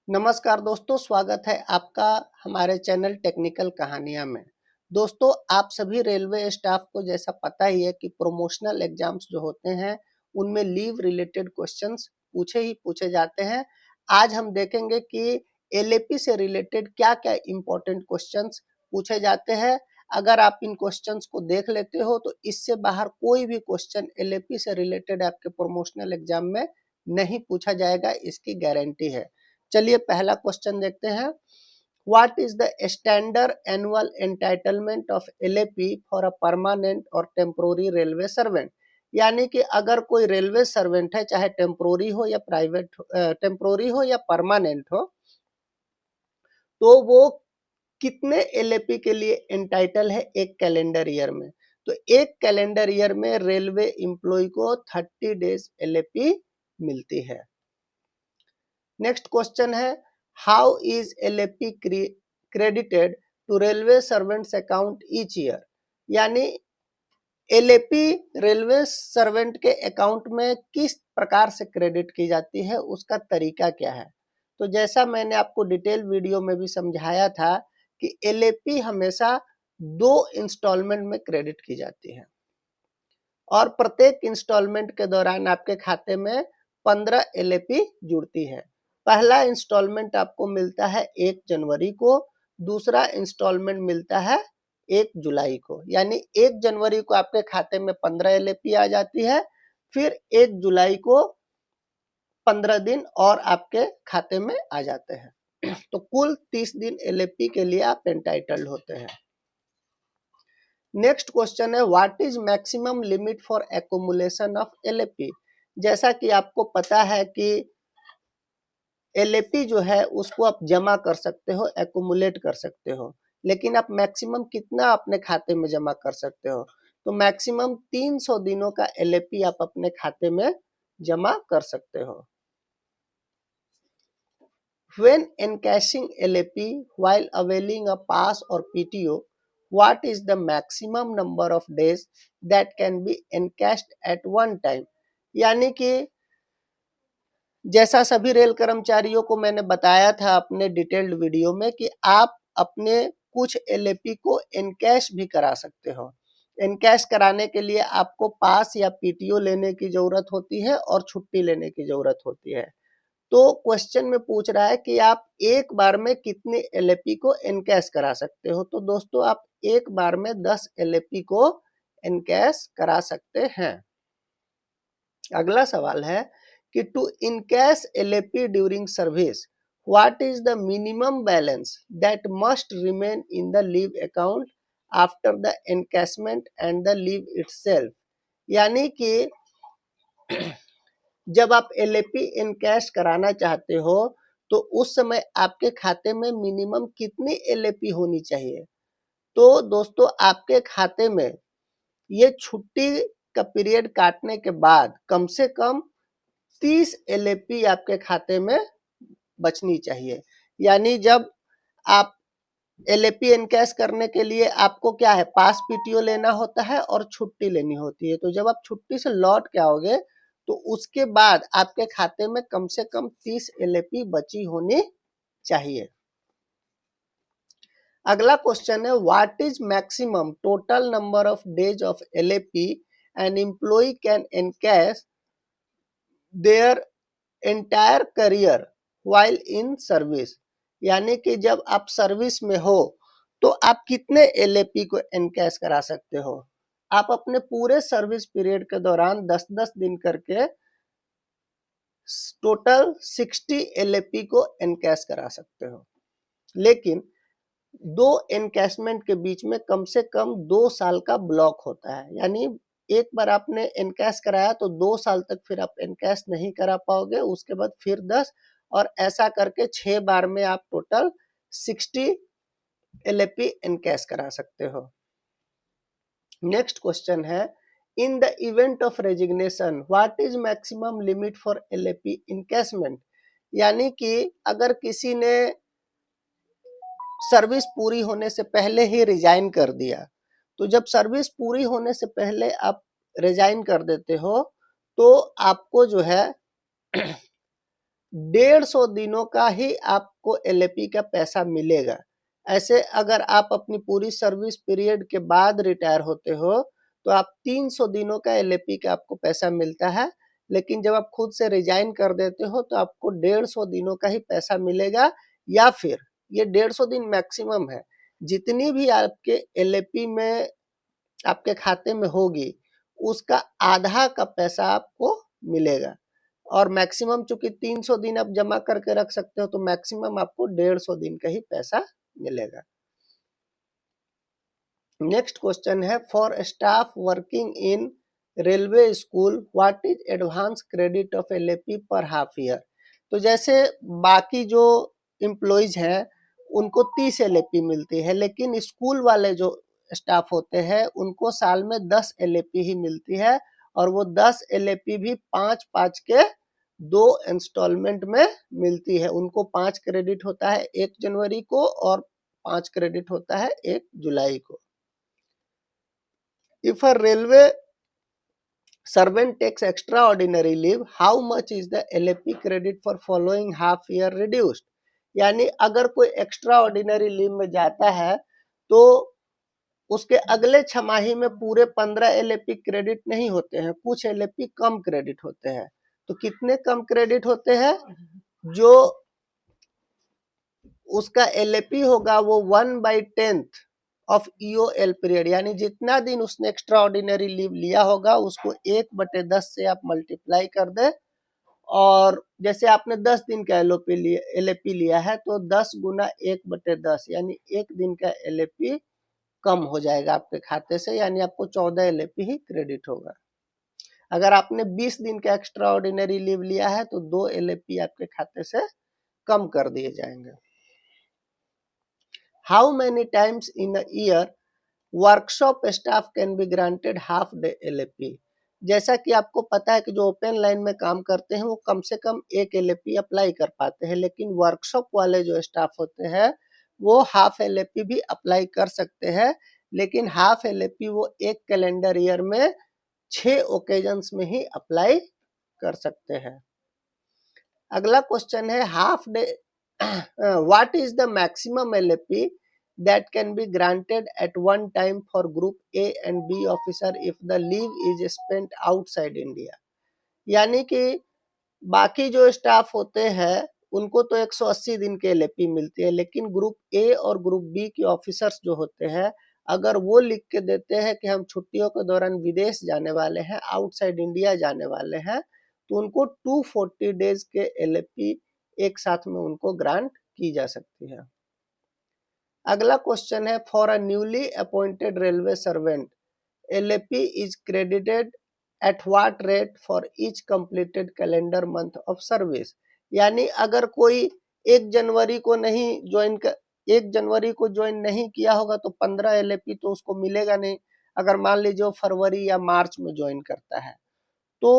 नमस्कार दोस्तों, स्वागत है आपका हमारे चैनल टेक्निकल कहानियां में। दोस्तों, आप सभी रेलवे स्टाफ को जैसा पता ही है कि प्रमोशनल एग्जाम्स जो होते हैं उनमें लीव रिलेटेड क्वेश्चंस पूछे जाते हैं। आज हम देखेंगे कि एलएपी से रिलेटेड क्या-क्या इंपॉर्टेंट क्वेश्चंस पूछे जाते हैं। अगर आप इन क्वेश्चंस को देख लेते हो तो इससे बाहर कोई भी क्वेश्चन एलएपी से रिलेटेड आपके प्रमोशनल एग्जाम में नहीं पूछा जाएगा, इसकी गारंटी है। चलिए पहला क्वेश्चन देखते हैं। What is the standard annual entitlement of LAP for a permanent और टेम्पोररी रेलवे सर्वेंट। यानी कि अगर कोई रेलवे सर्वेंट है, चाहे टेम्पोररी हो या टेम्पोररी हो या परमानेंट हो, तो वो कितने एलएपी के लिए एंटाइटल है एक कैलेंडर ईयर में। तो एक कैलेंडर ईयर में रेलवे एम्प्लॉय को 30 डेज एलएपी मिलती है। नेक्स्ट क्वेश्चन है, how is LAP credited to railway servants account each year. यानी एलएपी रेलवे सर्वेंट के अकाउंट में किस प्रकार से क्रेडिट की जाती है, उसका तरीका क्या है। तो जैसा मैंने आपको डिटेल वीडियो में भी समझाया था कि एलएपी हमेशा 2 इंस्टॉलमेंट में क्रेडिट की जाती है और प्रत्येक इंस्टॉलमेंट के दौरान आपके खाते में 15 एलएपी जुड़ती है। पहला इंस्टॉलमेंट आपको मिलता है 1 जनवरी को, दूसरा इंस्टॉलमेंट मिलता है 1 जुलाई को। यानी 1 जनवरी को आपके खाते में 15 एलएपी आ जाती है, फिर 1 जुलाई को 15 दिन और आपके खाते में आ जाते हैं। तो कुल 30 दिन एलएपी के लिए आप एंटाइटल्ड होते हैं। नेक्स्ट क्वेश्चन है, what is maximum limit for accumulation of LAP. जैसा कि आपको पता है कि एलएपी जो है उसको आप जमा कर सकते हो, एक्युमुलेट कर सकते हो, लेकिन आप मैक्सिमम कितना अपने खाते में जमा कर सकते हो। तो मैक्सिमम 300 दिनों का एलएपी आप अपने खाते में जमा कर सकते हो। When encashing LAP while availing a pass or PTO, what is the maximum number of days that can be encashed at one time? यानी कि जैसा सभी रेल कर्मचारियों को मैंने बताया था अपने डिटेल्ड वीडियो में कि आप अपने कुछ एलएपी को एनकैश भी करा सकते हो। एनकैश कराने के लिए आपको पास या पीटीओ लेने की जरूरत होती है और छुट्टी लेने की जरूरत होती है। तो क्वेश्चन में पूछ रहा है कि आप एक बार में कितने एलएपी को एनकैश करा सकते हो। तो दोस्तों, आप एक बार में 10 एलएपी को एनकैश करा सकते हैं। अगला सवाल है कि to encash LAP during service, what is the minimum balance that must remain in the leave account after the encashment and the leave itself. यानी कि जब आप एलएपी इनकैश कराना चाहते हो तो उस समय आपके खाते में मिनिमम कितनी एलएपी होनी चाहिए। तो दोस्तों, आपके खाते में ये छुट्टी का पीरियड काटने के बाद कम से कम 30 एलएपी आपके खाते में बचनी चाहिए। यानी जब आप एलएपी इनकैश करने के लिए आपको क्या है, पास पीटीओ लेना होता है और छुट्टी लेनी होती है। तो जब आप छुट्टी से लौट के आओगे तो उसके बाद आपके खाते में कम से कम 30 एलएपी बची होनी चाहिए। अगला क्वेश्चन है, what is maximum total number of days of LAP an employee can encash their entire career while in service. यानी कि जब आप सर्विस में हो तो आप कितने एलएपी को एनकैश करा सकते हो। आप अपने पूरे सर्विस पीरियड के दौरान 10-10 दिन करके टोटल 60 एलएपी को एनकैश करा सकते हो। लेकिन 2 एनकैशमेंट के बीच में कम से कम 2 साल का ब्लॉक होता है। यानी एक बार आपने एनकैश कराया तो 2 साल तक फिर आप एनकैश नहीं करा पाओगे, उसके बाद फिर 10, और ऐसा करके 6 बार में आप टोटल 60 एलएपी एनकैश करा सकते हो। नेक्स्ट क्वेश्चन है, in the event of resignation what is maximum limit for LAP encashment. यानी कि अगर किसी ने सर्विस पूरी होने से पहले ही रिजाइन कर दिया, तो जब सर्विस पूरी होने से पहले आप रिजाइन कर देते हो तो आपको जो है 150 दिनों का ही आपको एलएपी का पैसा मिलेगा। ऐसे अगर आप अपनी पूरी सर्विस पीरियड के बाद रिटायर होते हो तो आप 300 दिनों का एलएपी का आपको पैसा मिलता है, लेकिन जब आप खुद से रिजाइन कर देते हो तो आपको 150 दिनों का ही पैसा मिलेगा, या फिर ये 150 दिन मैक्सिमम है, जितनी भी आपके एलएपी में आपके खाते में होगी उसका आधा का पैसा आपको मिलेगा। और मैक्सिमम चूंकि 300 दिन आप जमा करके रख सकते हो तो मैक्सिमम आपको 150 दिन का ही पैसा मिलेगा। नेक्स्ट क्वेश्चन है, for staff working in railway school what is advance credit of LAP पर हाफ ईयर। तो जैसे बाकी जो एम्प्लॉइज हैं उनको 30 एलएपी मिलती है, लेकिन स्कूल वाले जो स्टाफ होते हैं उनको साल में 10 एलएपी ही मिलती है, और वो 10 एलएपी भी 5-5 के 2 इंस्टॉलमेंट में मिलती है। उनको 5 क्रेडिट होता है 1 जनवरी को और 5 क्रेडिट होता है 1 जुलाई को। If a railway servant takes extraordinary leave, how much is the LAP credit for following half year reduced? यानी अगर कोई एक्स्ट्रा ऑर्डिनरी लीव में जाता है तो उसके अगले छमाही में पूरे 15 एलएपी क्रेडिट नहीं होते हैं, कुछ एलएपी कम क्रेडिट होते हैं। तो कितने कम क्रेडिट होते हैं? जो उसका एलएपी होगा वो 1/10 ऑफ ईओएल पीरियड, यानी जितना दिन उसने एक्स्ट्रा ऑर्डिनरी लीव लिया होगा उसको 1/10 से आप मल्टीप्लाई कर दे, और जैसे आपने 10 दिन का एलएपी लिया है तो 10 गुना 1/10 यानी 1 दिन का एलएपी कम हो जाएगा आपके खाते से, यानी आपको 14 एलएपी ही क्रेडिट होगा। अगर आपने 20 दिन का एक्स्ट्रा ऑर्डिनरी लीव लिया है तो 2 एलएपी आपके खाते से कम कर दिए जाएंगे। How many times in a year workshop staff can be granted half day LAP. जैसा कि आपको पता है कि जो ओपन लाइन में काम करते हैं वो कम से कम 1 एलएपी अप्लाई कर पाते हैं, लेकिन वर्कशॉप वाले जो स्टाफ होते हैं वो हाफ एलएपी भी अप्लाई कर सकते हैं, लेकिन हाफ एलएपी वो एक कैलेंडर ईयर में 6 ओकेजन्स में ही अप्लाई कर सकते हैं। अगला क्वेश्चन है, half day what is the maximum LAP that can be granted at one time for group A and B officer if the leave is spent outside India। यानी कि बाकी जो स्टाफ होते हैं उनको तो 180 दिन के एलएपी मिलती है, लेकिन ग्रुप ए और ग्रुप बी के ऑफिसर्स जो होते हैं अगर वो लिख के देते हैं कि हम छुट्टियों के दौरान विदेश जाने वाले हैं, आउटसाइड इंडिया जाने वाले हैं, तो उनको 240 डेज के एलएपी एक साथ में उनको ग्रांट की जा सकती है। अगला क्वेश्चन है, for a newly appointed railway servant LAP is credited at what rate for each completed calendar month of service. यानी अगर कोई 1 जनवरी को नहीं ज्वाइन 1 जनवरी को ज्वाइन नहीं किया होगा तो 15 एलएपी तो उसको मिलेगा नहीं। अगर मान लीजिए फरवरी या मार्च में ज्वाइन करता है तो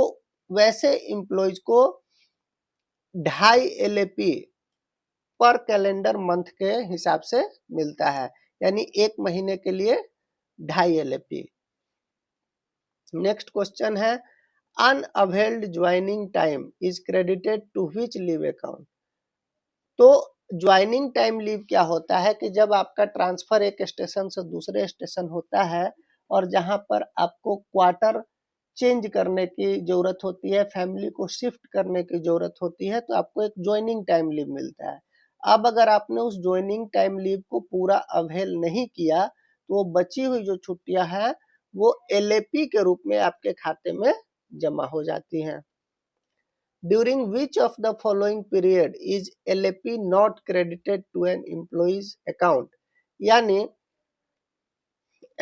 वैसे एम्प्लॉयज को 2.5 एलएपी पर कैलेंडर मंथ के हिसाब से मिलता है, यानी 1 महीने के लिए 2.5 एलएपी। नेक्स्ट क्वेश्चन है, unavailed joining time is credited to which leave account. तो ज्वाइनिंग टाइम लीव क्या होता है कि जब आपका ट्रांसफर एक स्टेशन से दूसरे स्टेशन होता है और जहां पर आपको क्वार्टर चेंज करने की जरूरत होती है, फैमिली को शिफ्ट करने की जरूरत होती है, तो आपको एक ज्वाइनिंग टाइम लीव मिलता है। अब अगर आपने उस ज्वाइनिंग टाइम लीव को पूरा अवेल नहीं किया तो वो बची हुई जो छुट्टियां हैं वो एलएपी के रूप में आपके खाते में जमा हो जाती हैं। During which of the following period is LAP not credited to an employee's account. यानी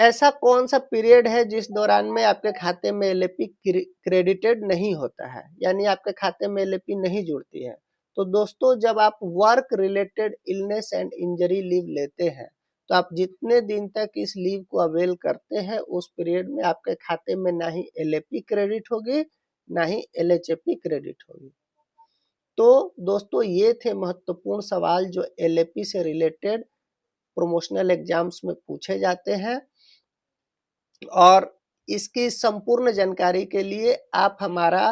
ऐसा कौन सा पीरियड है जिस दौरान में आपके खाते में एलएपी क्रेडिटेड नहीं होता है, यानी आपके खाते में एलएपी नहीं जुड़ती है। तो दोस्तों, जब आप work related illness and injury leave लेते हैं तो आप जितने दिन तक इस लीव को अवेल करते हैं उस पीरियड में आपके खाते में ना ही एलएपी क्रेडिट होगी ना ही एलएचएपी क्रेडिट होगी। तो दोस्तों, ये थे महत्वपूर्ण सवाल जो एलएपी से रिलेटेड प्रोमोशनल एग्जाम्स में पूछे जाते हैं, और इसकी संपूर्ण जानकारी के लिए आप हमारा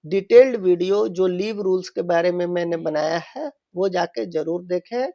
डिटेल्ड वीडियो जो लीव रूल्स के बारे में मैंने बनाया है वो जाके ज़रूर देखें।